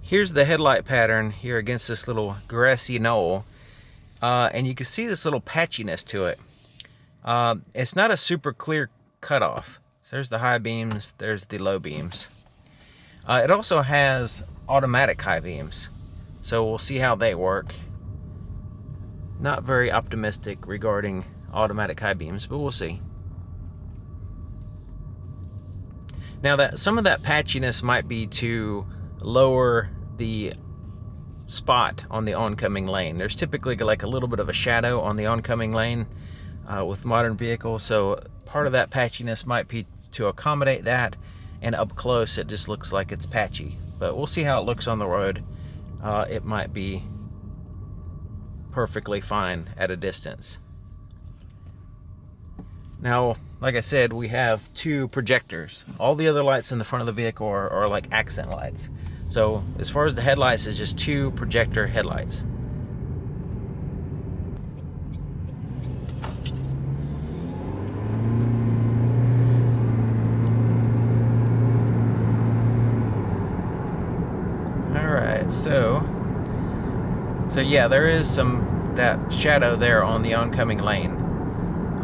Here's the headlight pattern here against this little grassy knoll. And you can see this little patchiness to it. It's not a super clear cutoff. So there's the high beams, there's the low beams. It also has automatic high beams. So we'll see how they work. Not very optimistic regarding automatic high beams, but we'll see. Now that some of that patchiness might be to lower the spot on the oncoming lane. There's typically like a little bit of a shadow on the oncoming lane with modern vehicles, so part of that patchiness might be to accommodate that, and up close it just looks like it's patchy. But we'll see how it looks on the road. It might be perfectly fine at a distance. Now, like I said, we have two projectors. All the other lights in the front of the vehicle are like accent lights. So as far as the headlights, it's just two projector headlights. Alright, so yeah, there is that shadow there on the oncoming lane.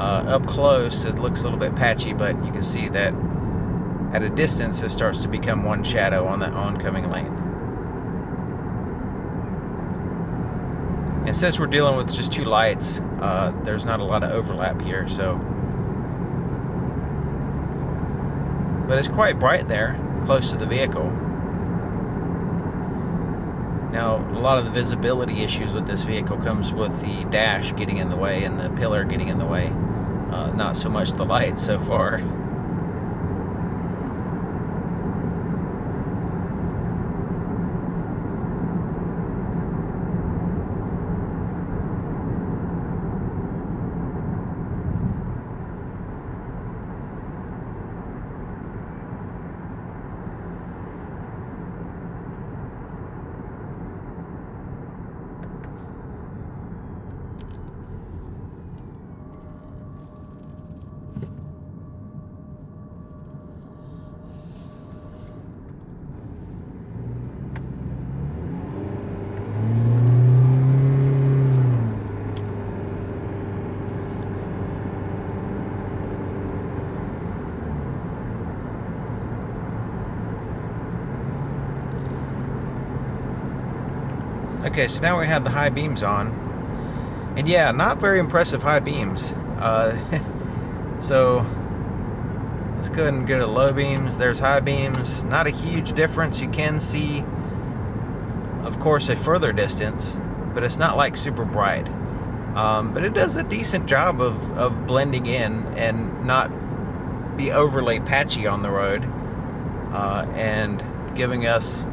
Up close it looks a little bit patchy, but you can see that at a distance it starts to become one shadow on that oncoming lane. And since we're dealing with just two lights, there's not a lot of overlap here, but it's quite bright there close to the vehicle. Now, a lot of the visibility issues with this vehicle comes with the dash getting in the way and the pillar getting in the way. Not so much the lights so far. Okay, so now we have the high beams on. And yeah, not very impressive high beams. So let's go ahead and go to low beams. There's high beams. Not a huge difference. You can see, of course, a further distance, but it's not like super bright. But it does a decent job of blending in and not be overly patchy on the road, and giving us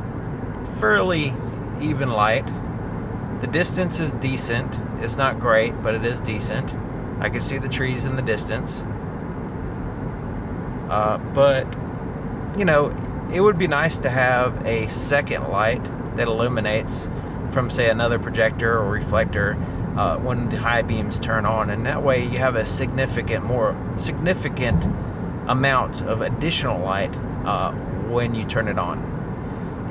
fairly even light. The distance is decent. It's not great, but it is decent. I can see the trees in the distance. But, you know, it would be nice to have a second light that illuminates from, say, another projector or reflector when the high beams turn on. And that way you have a more significant amount of additional light when you turn it on.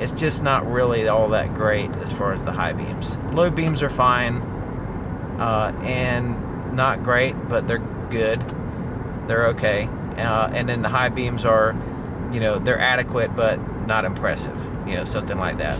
It's just not really all that great as far as the high beams. Low beams are fine, and not great, but they're good. They're okay. And then the high beams are, you know, they're adequate, but not impressive. You know, something like that.